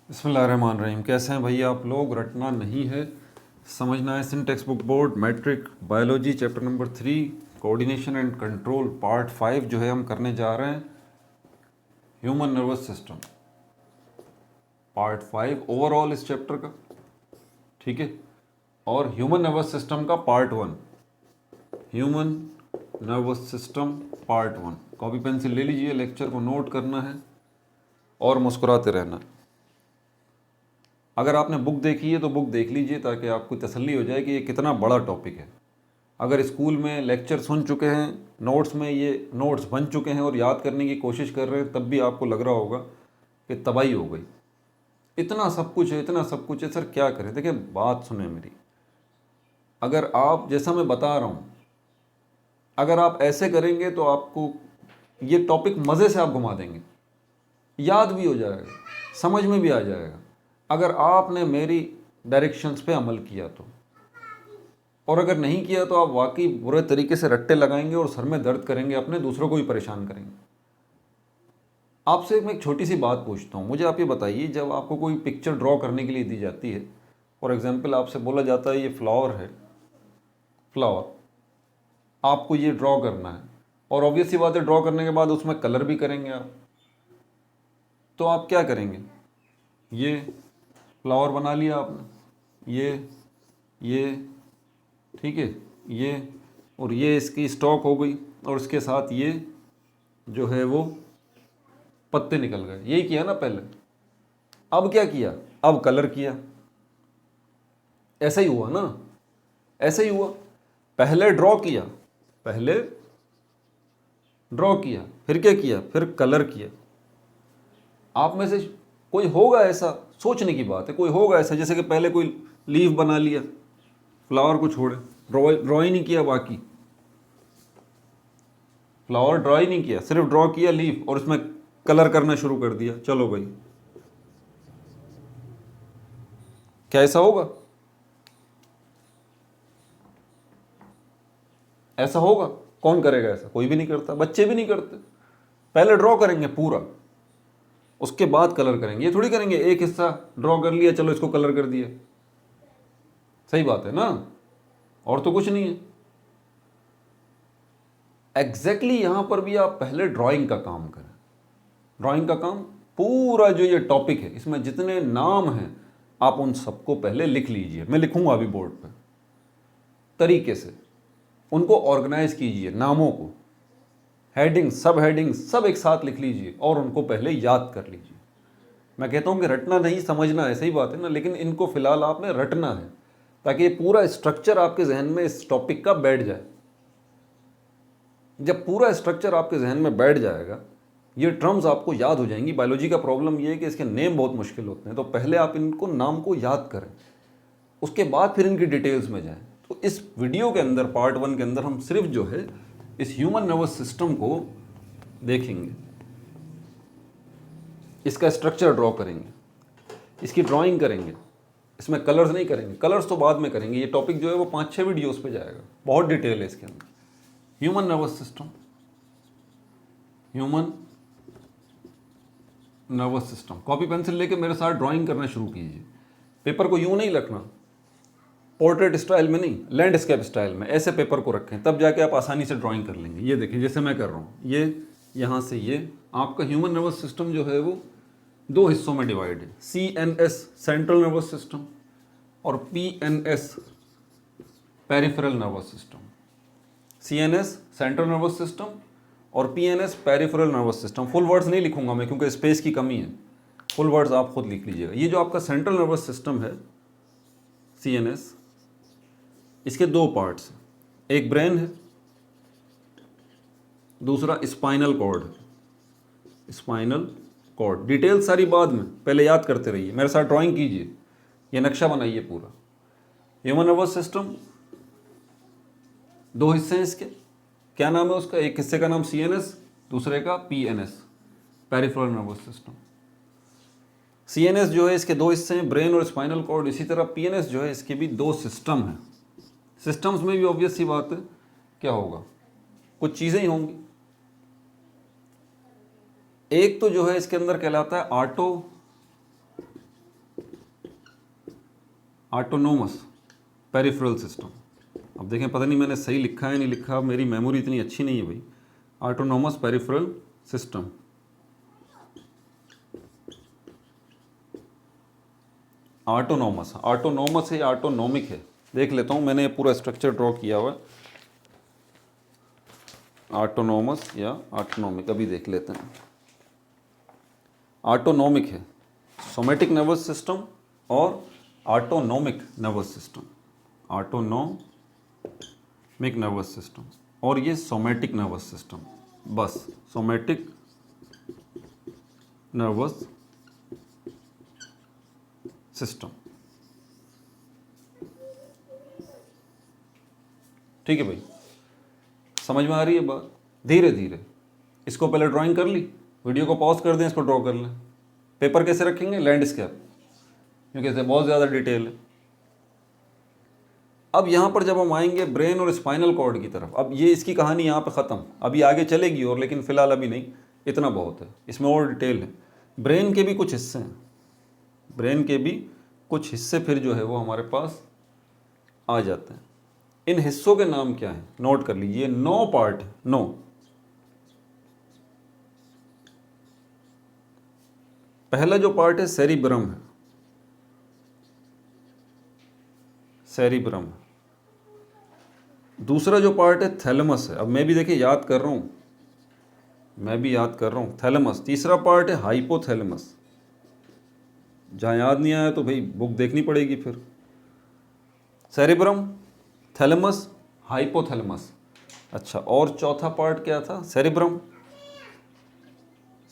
बिस्मिल्लाहिर्रहमानिर्रहीम। कैसे हैं भैया आप लोग? रटना नहीं है, समझना है। Sindh textbook board matric biology chapter number 3 coordination and control part 5 जो है हम करने जा रहे हैं। Human nervous system part 5 overall इस चैप्टर का, ठीक है। और ह्यूमन नर्वस सिस्टम का part 1, human nervous system part 1। Copy pencil ले लीजिए, लेक्चर को नोट करना है और मुस्कुराते रहना। अगर आपने बुक देखी है तो बुक देख लीजिए ताकि आपको तसल्ली हो जाए कि ये कितना बड़ा टॉपिक है। अगर स्कूल में लेक्चर सुन चुके हैं, नोट्स में ये नोट्स बन चुके हैं और याद करने की कोशिश कर रहे हैं, तब भी आपको लग रहा होगा कि तबाही हो गई, इतना सब कुछ है, इतना सब कुछ है, सर क्या करें। देखिए बात सुने मेरी, अगर आप जैसा मैं बता रहा हूँ, अगर आप ऐसे करेंगे तो आपको ये टॉपिक मज़े से आप घुमा देंगे, याद भी हो जाएगा, समझ में भी आ जाएगा, अगर आपने मेरी डायरेक्शंस पे अमल किया तो। और अगर नहीं किया तो आप वाकई बुरे तरीके से रट्टे लगाएंगे और सर में दर्द करेंगे, अपने दूसरों को भी परेशान करेंगे। आपसे मैं एक छोटी सी बात पूछता हूँ, मुझे आप ये बताइए, जब आपको कोई पिक्चर ड्रॉ करने के लिए दी जाती है, फॉर एग्जांपल आपसे बोला जाता है ये फ्लावर है, फ्लावर आपको ये ड्रॉ करना है, और ऑब्वियस सी बात है ड्रॉ करने के बाद उसमें कलर भी करेंगे आप, तो आप क्या करेंगे? ये फ्लावर बना लिया आपने, ये ठीक है, ये और ये इसकी स्टॉक हो गई, और इसके साथ ये जो है वो पत्ते निकल गए, यही किया ना पहले। अब क्या किया? अब कलर किया। ऐसा ही हुआ ना, ऐसा ही हुआ। पहले ड्रॉ किया, पहले ड्रॉ किया, फिर क्या किया? फिर कलर किया। आप में से कोई होगा ऐसा, सोचने की बात है, कोई होगा ऐसा जैसे कि पहले कोई लीफ बना लिया, फ्लावर को छोड़े, ड्रॉ ही नहीं किया, बाकी फ्लावर ड्रॉ ही नहीं किया, सिर्फ ड्रॉ किया लीफ और उसमें कलर करना शुरू कर दिया। चलो भाई, क्या ऐसा होगा? ऐसा होगा? कौन करेगा ऐसा? कोई भी नहीं करता, बच्चे भी नहीं करते। पहले ड्रॉ करेंगे पूरा, उसके बाद कलर करेंगे। ये थोड़ी करेंगे एक हिस्सा ड्रॉ कर लिया, चलो इसको कलर कर दिया। सही बात है ना, और तो कुछ नहीं है। एग्जैक्टली यहां पर भी आप पहले ड्राइंग का काम करें। ड्राइंग का काम, पूरा जो ये टॉपिक है इसमें जितने नाम हैं आप उन सबको पहले लिख लीजिए। मैं लिखूंगा अभी बोर्ड पे, तरीके से उनको ऑर्गेनाइज कीजिए, नामों को, हेडिंग, सब हेडिंग सब एक साथ लिख लीजिए और उनको पहले याद कर लीजिए। मैं कहता हूं कि रटना नहीं, समझना है, सही बात है ना, लेकिन इनको फिलहाल आपने रटना है ताकि ये पूरा स्ट्रक्चर आपके जहन में इस टॉपिक का बैठ जाए। जब पूरा स्ट्रक्चर आपके जहन में बैठ जाएगा, ये टर्म्स आपको याद हो जाएंगी। बायोलॉजी का प्रॉब्लम ये है कि इसके नेम बहुत मुश्किल होते हैं, तो पहले आप इनको नाम को याद करें, उसके बाद फिर इनकी डिटेल्स में जाएं। तो इस वीडियो के अंदर पार्ट 1 के अंदर हम सिर्फ जो है इस ह्यूमन नर्वस सिस्टम को देखेंगे, इसका स्ट्रक्चर ड्रॉ करेंगे, इसकी ड्राइंग करेंगे। इसमें कलर्स नहीं करेंगे, कलर्स तो बाद में करेंगे। ये टॉपिक जो है वो 5-6 वीडियोस पे जाएगा, बहुत डिटेल है इसके अंदर। Human nervous system, human nervous system. Copy pencil लेके मेरे साथ ड्राइंग करना शुरू कीजिए। पेपर को यूं नहीं रखना, पोर्ट्रेट स्टाइल में नहीं, लैंडस्केप स्टाइल में ऐसे पेपर को रखें, तब जाके आप आसानी से ड्राइंग कर लेंगे। ये देखिए जैसे मैं कर रहा हूँ, ये यहाँ से ये आपका ह्यूमन नर्वस सिस्टम जो है वो 2 हिस्सों में डिवाइड है। CNS सेंट्रल नर्वस सिस्टम और PNS peripheral nervous system. CNS central nervous system और PNS peripheral nervous system. Full words नहीं लिखूंगा मैं क्योंकि स्पेस की कमी है, फुल वर्ड्स आप खुद लिख लीजिएगा। ये जो आपका सेंट्रल नर्वस सिस्टम है CNS, इसके 2 पार्ट्स हैं, एक ब्रेन है, दूसरा स्पाइनल कॉर्ड है। स्पाइनल कॉर्ड, डिटेल सारी बाद में, पहले याद करते रहिए, मेरे साथ ड्राइंग कीजिए, ये नक्शा बनाइए पूरा। ह्यूमन नर्वस सिस्टम 2 हिस्से हैं इसके, क्या नाम है उसका? एक हिस्से का नाम CNS, दूसरे का PNS peripheral nervous system. CNS जो है इसके 2 हिस्से हैं, ब्रेन और स्पाइनल कॉर्ड। इसी तरह PNS जो है इसके भी 2 सिस्टम हैं। सिस्टम्स में भी ऑब्वियस सी बात है क्या होगा, कुछ चीज़ें ही होंगी। एक तो जो है इसके अंदर कहलाता है ऑटो ऑटोनोमस पेरिफेरल सिस्टम। अब देखें पता नहीं मैंने सही लिखा है नहीं लिखा, मेरी मेमोरी इतनी अच्छी नहीं है भाई। Autonomous peripheral system, autonomous, autonomous है ऑटोनोमिक है, देख लेता हूँ, मैंने पूरा स्ट्रक्चर ड्रॉ किया हुआ है। ऑटोनोमस या ऑटोनोमिक, अभी देख लेते हैं। ऑटोनोमिक है सोमेटिक नर्वस सिस्टम और autonomic nervous system, autonomic nervous system और ये सोमेटिक नर्वस सिस्टम, बस सोमेटिक नर्वस सिस्टम। ठीक है भाई, समझ में आ रही है बात? धीरे धीरे इसको पहले ड्राइंग कर ली, वीडियो को पॉज कर दें, इसको ड्रॉ कर लें। पेपर कैसे रखेंगे? लैंडस्केप, क्योंकि इससे बहुत ज़्यादा डिटेल है। अब यहाँ पर जब हम आएंगे ब्रेन और स्पाइनल कॉर्ड की तरफ, अब ये इसकी कहानी यहाँ पे ख़त्म, अभी आगे चलेगी और, लेकिन फ़िलहाल अभी नहीं, इतना बहुत है, इसमें और डिटेल है। ब्रेन के भी कुछ हिस्से हैं, ब्रेन के भी कुछ हिस्से फिर जो है वो हमारे पास आ जाते हैं। इन हिस्सों के नाम क्या हैं? नोट कर लीजिए, 9 पार्ट है, 9। पहला जो पार्ट है सेरिब्रम है, सेरिब्रम। दूसरा जो पार्ट है थैलेमस है, अब मैं भी देखिए याद कर रहा हूँ, मैं भी याद कर रहा हूँ, थैलेमस। तीसरा पार्ट है हाइपोथैलेमस, जहाँ याद नहीं आया तो भाई बुक देखनी पड़ेगी फिर। Cerebrum, thalamus, hypothalamus. अच्छा, और चौथा पार्ट क्या था? Cerebrum,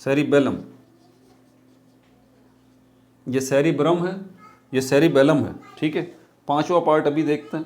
cerebellum. ये सेरिब्रम है, ये सेरिबेलम है, ठीक है। पांचवा पार्ट अभी देखते हैं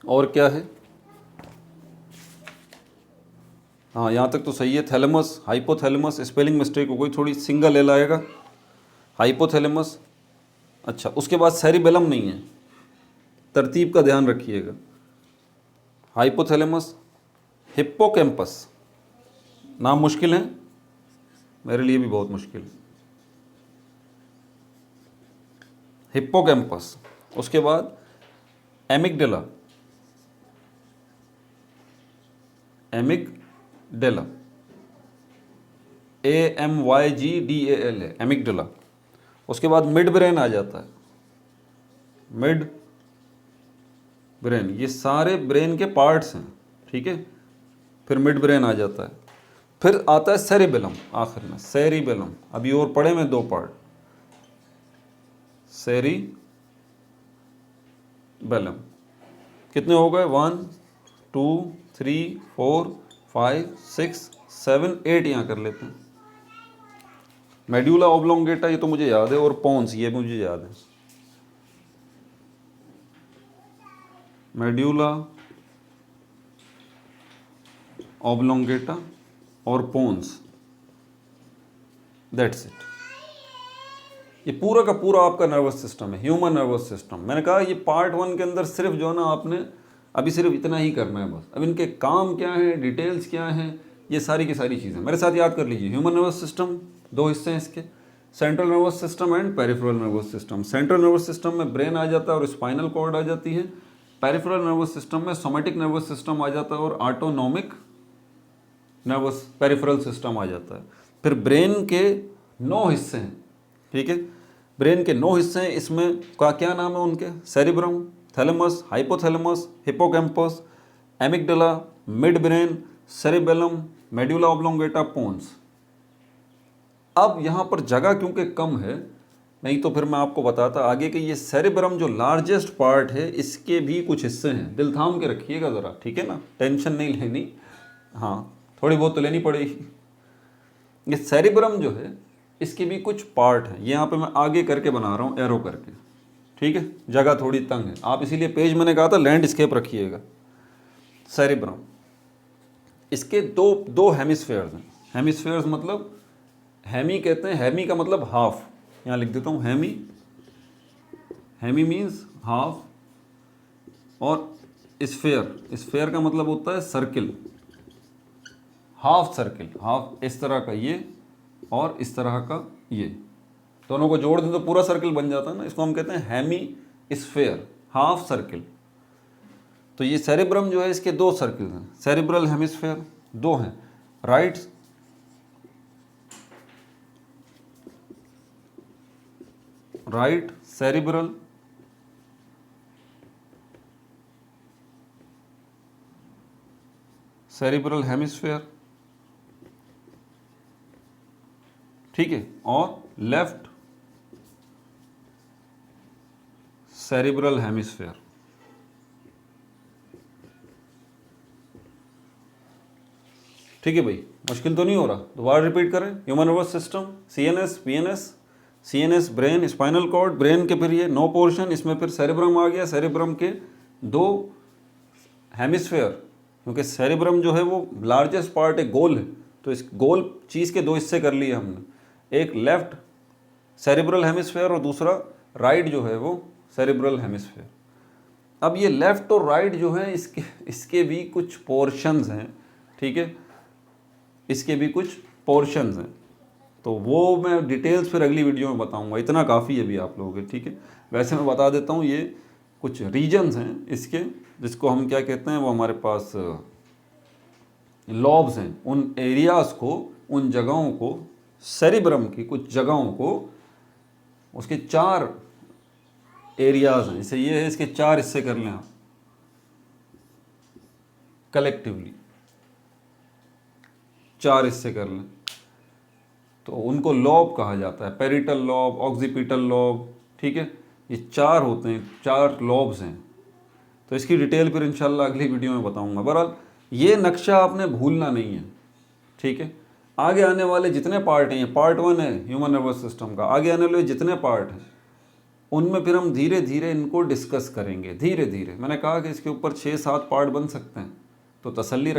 और क्या है। हाँ, यहाँ तक तो सही है। थैलेमस, हाइपोथैलेमस, स्पेलिंग मिस्टेक हो गई थोड़ी, सिंगल एल आएगा, हाइपोथैलेमस। अच्छा, उसके बाद सेरिबेलम नहीं है, तरतीब का ध्यान रखिएगा। हाइपोथैलेमस, हिप्पोकैम्पस, नाम मुश्किल है, मेरे लिए भी बहुत मुश्किल है। हिप्पोकैम्पस, उसके बाद एमिगडाला, एमिगडाला, AMYGDAL है, एमिगडाला। उसके बाद मिड ब्रेन आ जाता है, मिड ब्रेन, ये सारे ब्रेन के पार्ट्स हैं, ठीक है। फिर मिड ब्रेन आ जाता है, फिर आता है सेरिबेलम आखिर में, सेरिबेलम। अभी और पढ़े में 2 पार्ट, सेरिबेलम। कितने हो गए? 1 2 3 4 5 6 7 8, यहाँ कर लेते हैं। मेड्यूला ऑब्लोंगेटा ये तो मुझे याद है, और पोन्स ये मुझे याद है। मेड्यूला ऑब्लोंगेटा और पोन्स, दैट्स इट। ये पूरा का पूरा आपका नर्वस सिस्टम है, ह्यूमन नर्वस सिस्टम। मैंने कहा ये पार्ट 1 के अंदर सिर्फ जो है ना, आपने अभी सिर्फ इतना ही करना है बस। अब इनके काम क्या है, डिटेल्स क्या हैं, ये सारी की सारी चीज़ें मेरे साथ याद कर लीजिए। ह्यूमन नर्वस सिस्टम 2 हिस्से हैं इसके, central nervous system and peripheral nervous system. Central nervous system में ब्रेन आ जाता है और स्पाइनल कॉर्ड आ जाती है। पेरिफेरल नर्वस सिस्टम में सोमेटिक नर्वस सिस्टम आ जाता है और ऑटोनोमिक नर्वस पेरिफेरल सिस्टम आ जाता है। फिर ब्रेन के 9 हिस्से हैं, ठीक है। ब्रेन के 9 हिस्से हैं, इसमें का क्या नाम है उनके? Cerebrum, thalamus, hypothalamus, hippocampus, amygdala, mid brain, cerebellum, medulla oblongata, pons. अब यहाँ पर जगह क्योंकि कम है, नहीं तो फिर मैं आपको बताता आगे कि ये सेरिब्रम जो लार्जेस्ट पार्ट है, इसके भी कुछ हिस्से हैं। दिल थाम के रखिएगा ज़रा, ठीक है ना, टेंशन नहीं लेनी, हाँ थोड़ी बहुत तो लेनी पड़ेगी। ये सेरिब्रम जो है, इसके भी कुछ पार्ट हैं, ये यहाँ पे मैं आगे करके बना रहा हूँ एरो करके, ठीक है। जगह थोड़ी तंग है, आप इसीलिए पेज मैंने कहा था लैंडस्केप रखिएगा। सेरिब्रम, इसके दो हेमिस्फेयर्स हैं। हेमिस्फेयर्स मतलब, हेमी कहते हैं, हेमी का मतलब हाफ, यहाँ लिख देता हूँ हेमी, हेमी मीन्स हाफ, और स्फेयर, स्फेयर का मतलब होता है सर्किल, हाफ सर्किल, हाफ इस तरह का ये और इस तरह का ये, दोनों को जोड़ दें तो पूरा सर्किल बन जाता है ना, इसको हम कहते हैं हेमी स्फेयर, हाफ सर्किल। तो ये सेरेब्रम जो है इसके दो सर्किल हैं, सेरेब्रल हेमिस्फेयर दो हैं, राइट सेरेब्रल हेमिस्फेयर, ठीक है, और लेफ्ट सेरेब्रल हेमिस्फेयर। ठीक है भाई, मुश्किल तो नहीं हो रहा? दोबारा रिपीट करें। Human nervous system, CNS, PNS, CNS brain, spinal cord, brain के फिर ये 9 पोर्शन, इसमें फिर सेरेब्रम आ गया, सेरेब्रम के 2 हेमिस्फेयर, क्योंकि सेरेब्रम जो है वो लार्जेस्ट पार्ट है, गोल है, तो इस गोल चीज़ के 2 हिस्से कर लिए हमने, एक लेफ्ट सेरेब्रल हेमिस्फेयर और दूसरा राइट जो है वो सेरेब्रल हेमिस्फेयर। अब ये लेफ्ट और राइट जो है इसके भी कुछ पोर्शंस हैं, ठीक है, इसके भी कुछ पोर्शंस हैं, तो वो मैं डिटेल्स फिर अगली वीडियो में बताऊंगा, इतना काफ़ी है अभी आप लोगों के, ठीक है। वैसे मैं बता देता हूँ, ये कुछ रीजन्स हैं इसके, जिसको हम क्या कहते हैं, वो हमारे पास लॉब्स हैं, उन एरियाज़ को, उन जगहों को, सेरिब्रम की कुछ जगहों को, उसके 4 एरियाज़ हैं, जैसे ये है, इसके 4 हिस्से कर लें आप कलेक्टिवली, 4 हिस्से कर लें, तो उनको लॉब कहा जाता है, पेरिटल लॉब, ऑक्सीपिटल लॉब, ठीक है, ये 4 होते हैं, 4 लॉब्स हैं। तो इसकी डिटेल फिर इंशाल्लाह अगली वीडियो में बताऊंगा। बहरहाल ये नक्शा आपने भूलना नहीं है, ठीक है। आगे आने वाले जितने पार्ट हैं, ये पार्ट 1 है ह्यूमन नर्वस सिस्टम का, आगे आने वाले जितने पार्ट हैं उनमें फिर हम धीरे धीरे इनको डिस्कस करेंगे, धीरे धीरे। मैंने कहा कि इसके ऊपर 6-7 पार्ट बन सकते हैं, तो तसल्ली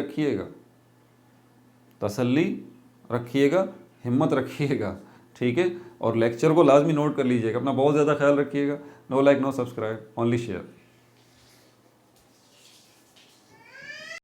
रखिएगा, हिम्मत रखिएगा, ठीक है। और लेक्चर को लाजमी नोट कर लीजिएगा, अपना बहुत ज़्यादा ख्याल रखिएगा। No like no subscribe, only share.